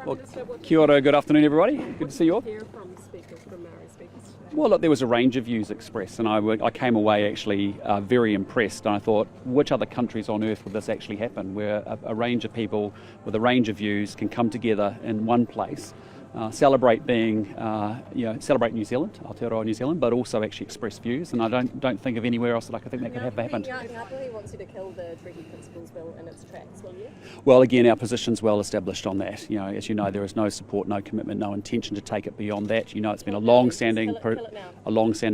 Well, kia ora, good afternoon everybody. Good to see you all. Well, look, there was a range of views expressed, and I came away actually very impressed, and I thought, which other countries on earth would this actually happen, where a range of people with a range of views can come together in one place, celebrate celebrate New Zealand, Aotearoa New Zealand, but also actually express views, and I don't think of anywhere else that I could think that could have happened. Ngāpuhi wants you to kill the treaty principles bill in its tracks, will you? Well, again, our position's well established on that. As you know, there is no support, no commitment, no intention to take it beyond that. It's been a long-standing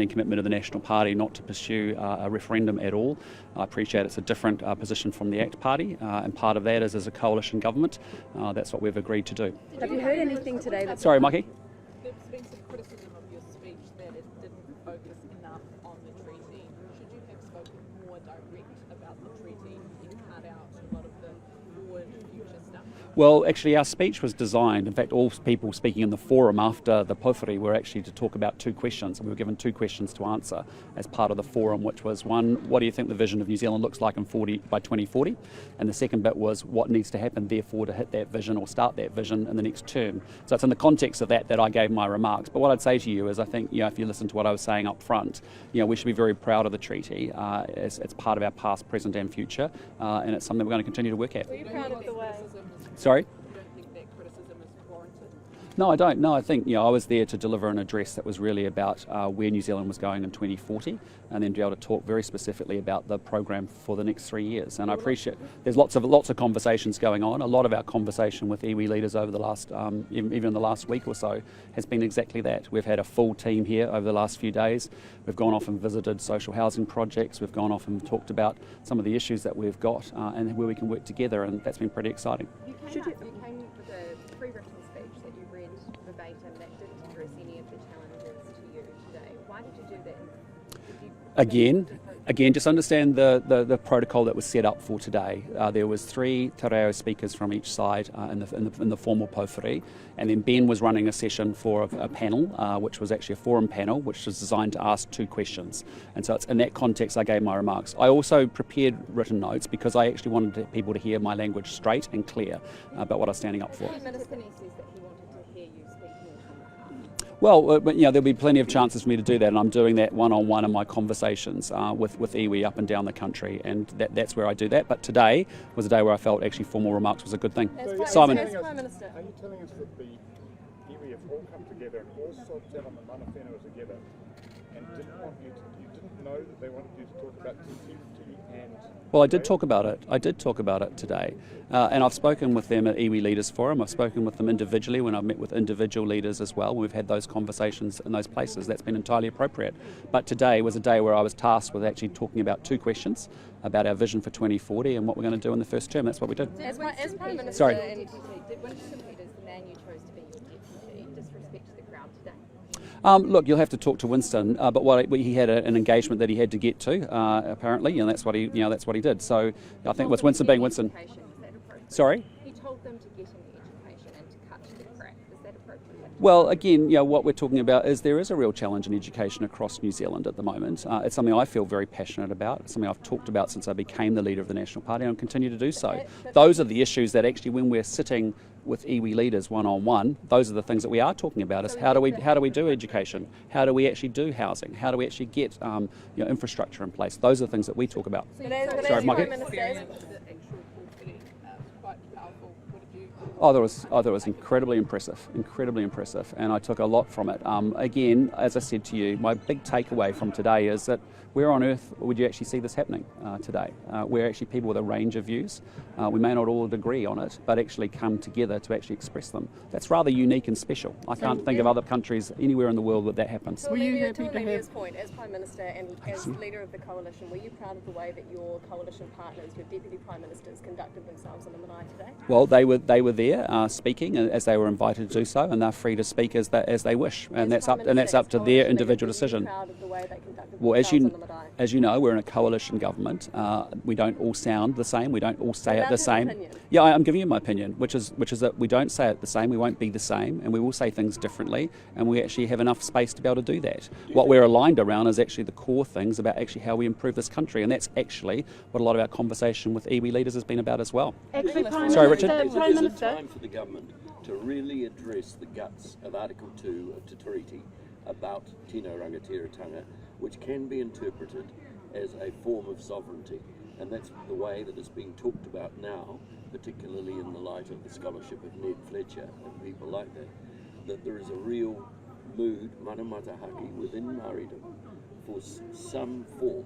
commitment of the National Party not to pursue a referendum at all. I appreciate it's a different position from the ACT Party, and part of that is as a coalition government. That's what we've agreed to do. Have you heard anything today? Sorry, Mikey? There's been some criticism of your speech that it didn't focus enough on the treaty. Should you have spoken more direct about the treaty and cut out a lot of the forward future stuff? Well, actually our speech was designed, in fact all people speaking in the forum after the pōwhiri were actually to talk about two questions. We were given two questions to answer as part of the forum, which was one, what do you think the vision of New Zealand looks like by 2040? And the second bit was what needs to happen therefore to hit that vision or start that vision in the next term. So it's in the context of that I gave my remarks. But what I'd say to you is I think, if you listen to what I was saying up front, we should be very proud of the treaty. It's part of our past, present and future, and it's something we're going to continue to work at. Were you proud of the way? Sorry? You don't think that criticism is warranted? No, I don't. No, I think I was there to deliver an address that was really about where New Zealand was going in 2040, and then be able to talk very specifically about the program for the next 3 years. And I appreciate there's lots of conversations going on. A lot of our conversation with iwi leaders over the last, even in the last week or so, has been exactly that. We've had a full team here over the last few days. We've gone off and visited social housing projects. We've gone off and talked about some of the issues that we've got and where we can work together, and that's been pretty exciting. You came with a pre-written speech that you read verbatim that didn't address any of the challenges to you today. Why did you do that? Again, just understand the protocol that was set up for today. There was 3 te reo speakers from each side in the formal pōwhiri, and then Ben was running a session for a panel, which was actually a forum panel, which was designed to ask 2 questions. And so it's in that context I gave my remarks. I also prepared written notes because I actually wanted people to hear my language straight and clear about what I was standing up for. The Minister says that he wanted to hear you speak more on behalf. Well, there'll be plenty of chances for me to do that, and I'm doing that one-on-one in my conversations with iwi up and down the country, and that's where I do that. But today was a day where I felt actually formal remarks was a good thing. Simon. As Prime Minister. Are you telling us that the iwi have all come together and all sorted out on the mana whenua together and you didn't know that they wanted you to talk about TTT and... Well, I did talk about it. I did talk about it today. And I've spoken with them at Iwi Leaders Forum. I've spoken with them individually when I've met with individual leaders as well. We've had those conversations in those places. That's been entirely appropriate. But today was a day where I was tasked with actually talking about 2 questions about our vision for 2040 and what we're going to do in the first term. That's what we did. As Prime Minister, Sorry. did Winston Peters, the man you chose to be your deputy, disrespect the crowd today? Look, you'll have to talk to Winston, but he had an engagement that he had to get to, apparently, and that's what he did. So I think with Winston being Winston. Sorry? He told them to get an education and to cut to the crap. Is that appropriate? Well, again, what we're talking about is there is a real challenge in education across New Zealand at the moment. It's something I feel very passionate about. It's something I've talked about since I became the leader of the National Party, and I'll continue to do so. Those are the issues that actually, when we're sitting with iwi leaders one-on-one, those are the things that we are talking about. Is how do we do education? How do we actually do housing? How do we actually get infrastructure in place? Those are the things that we talk about. Sorry, Mikey. Oh, that was incredibly impressive, and I took a lot from it. Again, as I said to you, my big takeaway from today is that where on earth would you actually see this happening today? Where actually people with a range of views, we may not all agree on it, but actually come together to actually express them. That's rather unique and special. I can't think of other countries anywhere in the world where that happens. Were you happy to have... point, as Prime Minister and as leader of the coalition, were you proud of the way that your coalition partners, your Deputy Prime Ministers, conducted themselves in the marae today? Well, they were there speaking as they were invited to do so, and they're free to speak as they wish, and that's up to their individual decision. Well, as you know, we're in a coalition government. We don't all sound the same. We don't all say it the same. Yeah, I'm giving you my opinion, which is that we don't say it the same. We won't be the same, and we will say things differently. And we actually have enough space to be able to do that. What we're aligned around is actually the core things about actually how we improve this country, and that's actually what a lot of our conversation with iwi leaders has been about as well. Actually, Sorry, Richard. Prime Minister. Time for the government to really address the guts of Article 2 of Te Tiriti about tino rangatiratanga, which can be interpreted as a form of sovereignty. And that's the way that it's being talked about now, particularly in the light of the scholarship of Ned Fletcher and people like that there is a real mood, mana matahaki, within Māoridom for some form,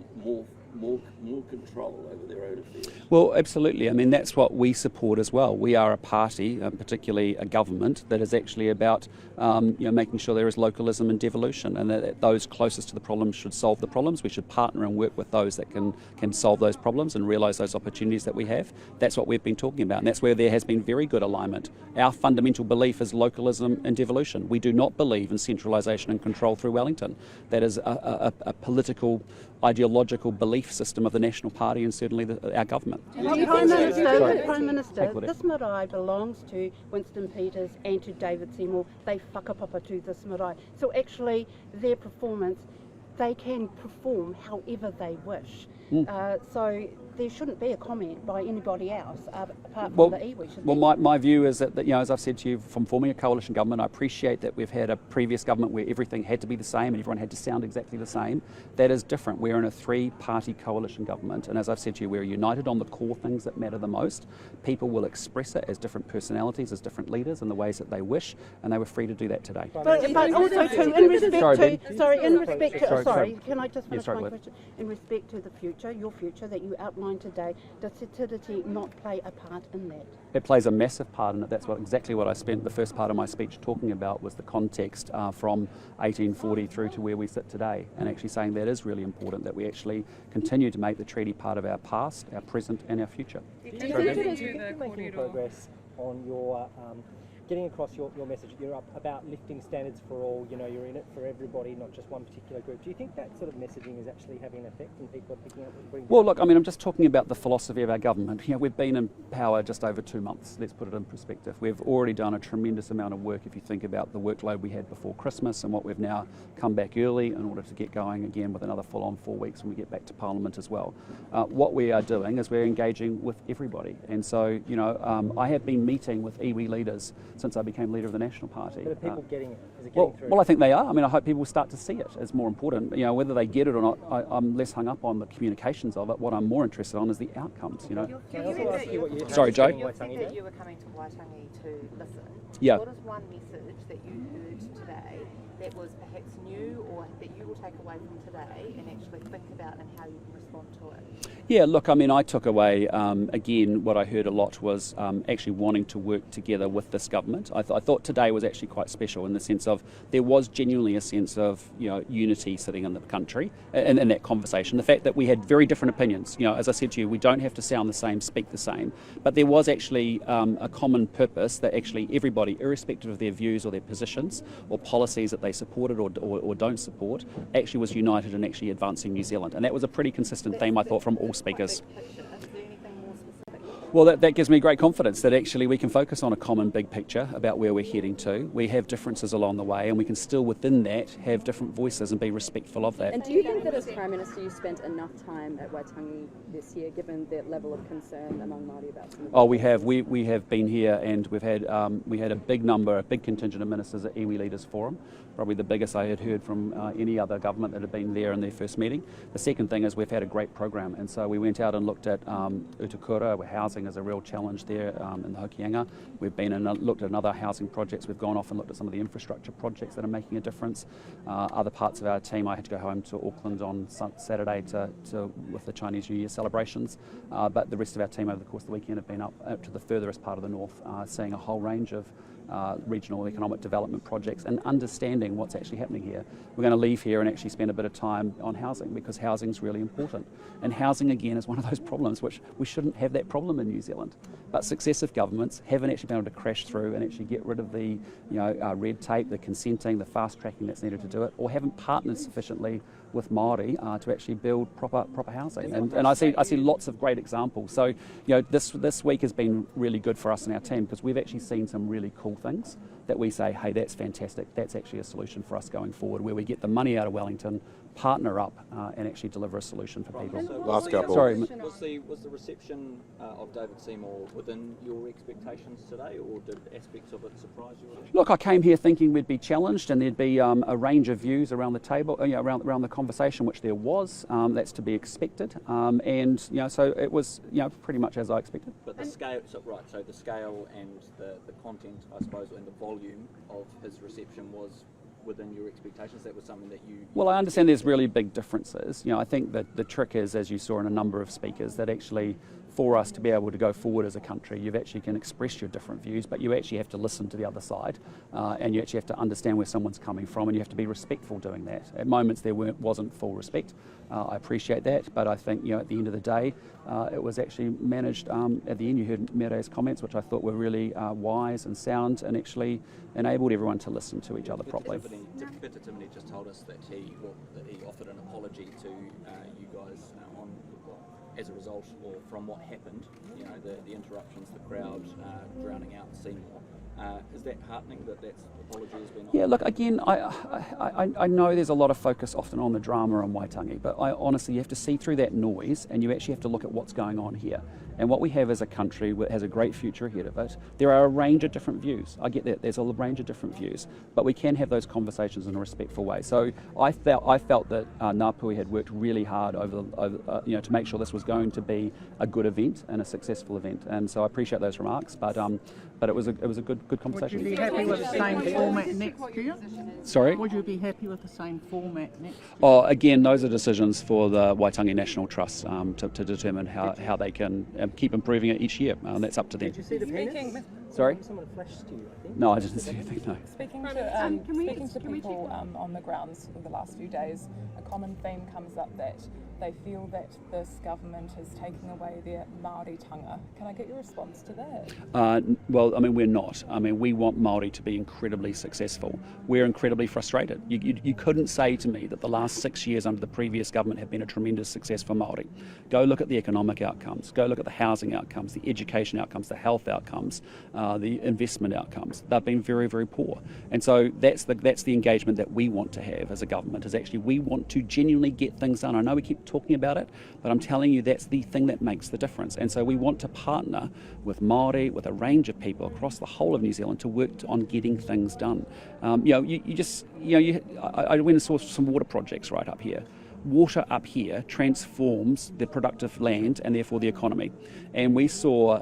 more control over their own affairs. Well, absolutely. I mean, that's what we support as well. We are a party, particularly a government, that is actually about making sure there is localism and devolution, and that those closest to the problems should solve the problems. We should partner and work with those that can solve those problems and realise those opportunities that we have. That's what we've been talking about, and that's where there has been very good alignment. Our fundamental belief is localism and devolution. We do not believe in centralisation and control through Wellington. That is a political, ideological belief system of the National Party and certainly our government. Prime Minister, this marae belongs to Winston Peters and to David Seymour. They whakapapa to this marae. So actually their performance, they can perform however they wish. So there shouldn't be a comment by anybody else apart from the iwi. Well, my view is that, as I've said to you, from forming a coalition government, I appreciate that we've had a previous government where everything had to be the same and everyone had to sound exactly the same. That is different. We're in a three-party coalition government, and as I've said to you, we're united on the core things that matter the most. People will express it as different personalities, as different leaders in the ways that they wish, and they were free to do that today. But also too, in respect to, can I just finish my question? In respect to the future, your future that you outlined today, does Te Tiriti not play a part in that? It plays a massive part in it. That's exactly what I spent the first part of my speech talking about, was the context from 1840 through to where we sit today, and actually saying that is really important, that we actually continue to make the treaty part of our past, our present and our future. Do you think that you're making progress on your getting across your message? You're up about lifting standards for all, you're in it for everybody, not just one particular group. Do you think that sort of messaging is actually having an effect and people are picking up what you're bringing? Well, look, I mean, I'm just talking about the philosophy of our government. We've been in power just over 2 months. Let's put it in perspective. We've already done a tremendous amount of work if you think about the workload we had before Christmas and what we've now come back early in order to get going again with another full-on 4 weeks when we get back to Parliament as well. What we are doing is we're engaging with everybody. And so, I have been meeting with iwi leaders since I became leader of the National Party. But are people getting it? Is it getting through? Well, I think they are. I mean, I hope people will start to see it as more important. Whether they get it or not, I'm less hung up on the communications of it. What I'm more interested on is the outcomes, Can I also ask you what you Sorry, Joe. You said that you were coming to Waitangi to listen. Yeah. What is one message that you heard today that was perhaps new or that you will take away from today and actually think about and how you can respond to it? Yeah, look, I mean, I took away, again, what I heard a lot was actually wanting to work together with this government. I thought today was actually quite special in the sense of there was genuinely a sense of, unity sitting in the country and in that conversation. The fact that we had very different opinions, as I said to you, we don't have to sound the same, speak the same, but there was actually a common purpose that actually everybody, irrespective of their views or their positions or policies that they supported or don't support, actually was united in actually advancing New Zealand. And that was a pretty consistent theme, I thought, from all speakers. Well, that gives me great confidence that actually we can focus on a common big picture about where we're heading to. We have differences along the way and we can still within that have different voices and be respectful of that. And do you think that as Prime Minister you spent enough time at Waitangi this year, given the level of concern among Māori about some of the we have. We have been here and we've had we had a big contingent of ministers at Iwi Leaders Forum, probably the biggest I had heard from any other government that had been there in their first meeting. The second thing is we've had a great program, and so we went out and looked at Utukura, where housing is a real challenge there in the Hokianga. We've been and looked at other housing projects. We've gone off and looked at some of the infrastructure projects that are making a difference. Other parts of our team, I had to go home to Auckland on Saturday with the Chinese New Year celebrations, but the rest of our team over the course of the weekend have been up to the furthest part of the north, seeing a whole range of regional economic development projects and understanding what's actually happening here. We're going to leave here and actually spend a bit of time on housing because housing is really important. And housing, again, is one of those problems which we shouldn't have that problem in New Zealand. But successive governments haven't actually been able to crash through and actually get rid of the red tape, the consenting, the fast tracking that's needed to do it, or haven't partnered sufficiently with Māori to actually build proper housing. And I see lots of great examples. So this week has been really good for us and our team because we've actually seen some really cool things that we say, hey, that's fantastic. That's actually a solution for us going forward, where we get the money out of Wellington, partner up and actually deliver a solution for people. Last couple. Sorry. Was the reception of David Seymour within your expectations today, or did aspects of it surprise you? Look, I came here thinking we'd be challenged and there'd be a range of views around the table, around the conversation, which there was. That's to be expected, and so it was pretty much as I expected. But the scale, so the scale and the content, I suppose, and the volume of his reception was within your expectations. That was something that you... Well, I understand there's really big differences. I think that the trick is, as you saw in a number of speakers, that actually for us to be able to go forward as a country, you actually can express your different views, but you actually have to listen to the other side, and you actually have to understand where someone's coming from, and you have to be respectful doing that. At moments there wasn't full respect. I appreciate that, but I think at the end of the day, it was actually managed. At the end, you heard Mere's comments, which I thought were really wise and sound, and actually enabled everyone to listen to each other properly. Peter Timoney just told us that he offered an apology to you guys as a result, or from what happened, the interruptions, the crowd drowning out Seymour. Is that heartening that apology has been offered? Yeah, look, again, I know there's a lot of focus often on the drama on Waitangi, but honestly, you have to see through that noise and you actually have to look at what's going on here. And what we have as a country that has a great future ahead of it, there are a range of different views. I get that, there's a range of different views, but we can have those conversations in a respectful way. So I felt that Ngāpuhi had worked really hard over to make sure this was going to be a good event and a successful event. And so I appreciate those remarks, but it was a good conversation. Would you be happy with the same format next year? Sorry? Would you be happy with the same format next year? Oh, again, those are decisions for the Waitangi National Trust to determine how they can keep improving it each year. That's up to them. Did you see the penis? Sorry? Someone flashed to you, I think. No, I didn't see anything, no. Speaking to people on the grounds for the last few days, a common theme comes up that they feel that this government is taking away their Māoritanga. Can I get your response to that? Well, I mean, we're not. I mean, we want Māori to be incredibly successful. We're incredibly frustrated. You couldn't say to me that the last 6 years under the previous government have been a tremendous success for Māori. Go look at the economic outcomes. Go look at the housing outcomes, the education outcomes, the health outcomes, the investment outcomes. They've been very, very poor. And so that's the engagement that we want to have as a government, is actually we want to genuinely get things done. I know we keep talking about it, but I'm telling you that's the thing that makes the difference. And so we want to partner with Māori, with a range of people across the whole of New Zealand to work on getting things done. I went and saw some water projects right up here. Water up here transforms the productive land and therefore the economy. And we saw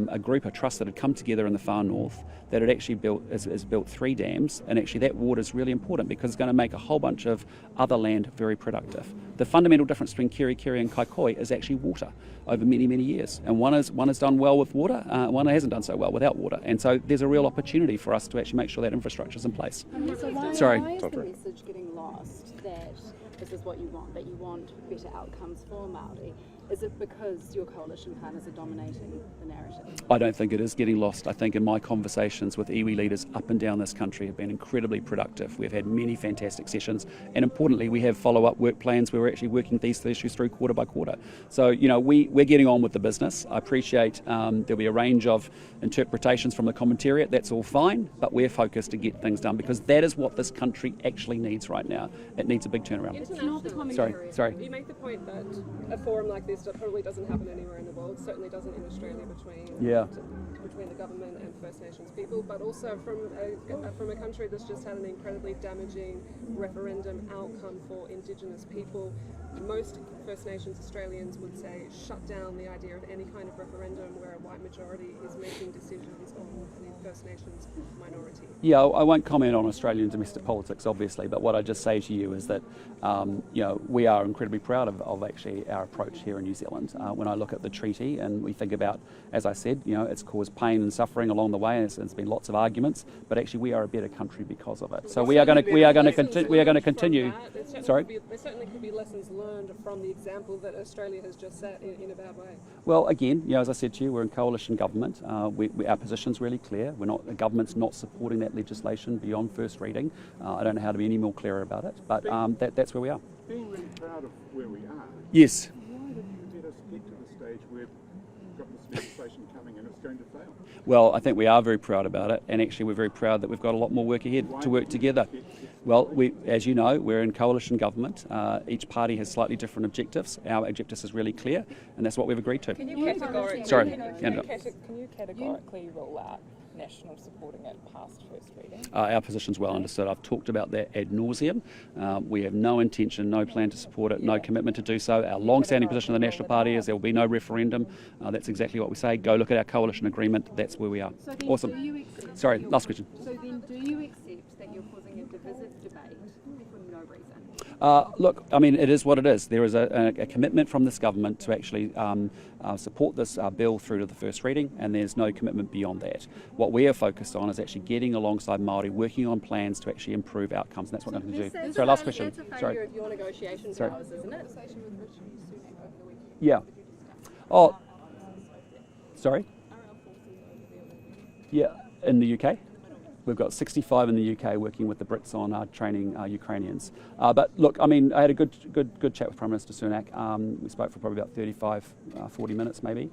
a group, a trust that had come together in the far north that had actually built 3 dams, and actually that water is really important because it's going to make a whole bunch of other land very productive. The fundamental difference between Kiri and Kaikooi is actually water over many, many years. And one has done well with water, one hasn't done so well without water. And so there's a real opportunity for us to actually make sure that infrastructure is in place. So why is the message getting lost that this is what you want, that you want better outcomes for Māori? Is it because your coalition partners are dominating the narrative? I don't think it is getting lost. I think in my conversations with iwi leaders up and down this country have been incredibly productive. We've had many fantastic sessions, and importantly we have follow-up work plans where we're actually working these issues through quarter by quarter. So we're getting on with the business. I appreciate there'll be a range of interpretations from the commentariat. That's all fine, but we're focused to get things done because that is what this country actually needs right now. It needs a big turnaround. Sorry. You make the point that a forum like this that probably doesn't happen anywhere in the world, certainly doesn't in Australia between the government and First Nations people, but also from a country that's just had an incredibly damaging referendum outcome for Indigenous people. Most First Nations Australians would say shut down the idea of any kind of referendum where a white majority is making decisions on the First Nations minority. Yeah, I won't comment on Australian domestic politics, obviously, but what I just say to you is that we are incredibly proud of actually our approach here in New Zealand. When I look at the treaty and we think about, as I said, it's caused pain and suffering along the way. There's been lots of arguments, but actually we are a better country because of it. So we are going to continue. Sorry. There certainly could be lessons learned from the example that Australia has just set in a bad way. Well, again, as I said to you, we're in coalition government. Our position's really clear. The government's not supporting that legislation beyond first reading. I don't know how to be any more clearer about it, but that's where we are. Being really proud of where we are. Yes. Why did you let us get to the stage where we've got this legislation coming and it's going to fail? Well, I think we are very proud about it, and actually we're very proud that we've got a lot more work ahead to work together. Well, as you know, we're in coalition government. Each party has slightly different objectives. Our objective is really clear, and that's what we've agreed to. Can you categorically, can you categorically rule out National supporting it past first reading? Our position's well understood. I've talked about that ad nauseum. We have no intention, no plan to support it, no commitment to do so. Our long-standing position of the National Party is there will be no referendum. That's exactly what we say. Go look at our coalition agreement. That's where we are. So then Awesome. Do you accept Sorry, last question. So then do you accept that you're causing a divisive debate for no reason? Look, I mean, it is what it is. There is a commitment from this government to actually support this bill through to the first reading, and there's no commitment beyond that. What we are focused on is actually getting alongside Māori, working on plans to actually improve outcomes, and that's what we're going to do. Sorry, last question. That's a failure of your negotiation powers, isn't it? Yeah. Oh, sorry? Yeah, in the UK. We've got 65 in the UK working with the Brits on training Ukrainians. But look, I mean, I had a good chat with Prime Minister Sunak. We spoke for probably about 35, 40 minutes maybe.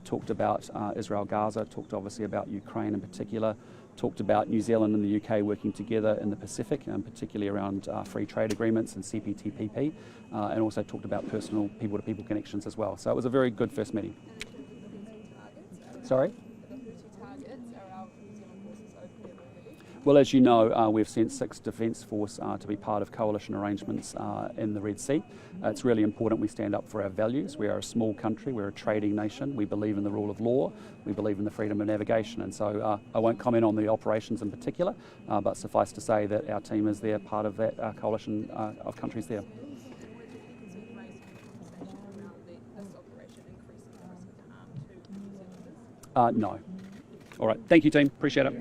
Talked about Israel, Gaza, talked obviously about Ukraine in particular, talked about New Zealand and the UK working together in the Pacific, and particularly around free trade agreements and CPTPP, and also talked about personal people-to-people connections as well. So it was a very good first meeting. Sorry? Well, as you know, we've sent 6 Defence Force to be part of coalition arrangements in the Red Sea. It's really important we stand up for our values. We are a small country, we're a trading nation, we believe in the rule of law, we believe in the freedom of navigation, and so I won't comment on the operations in particular, but suffice to say that our team is there, part of that coalition of countries there. No. All right, thank you team, appreciate it.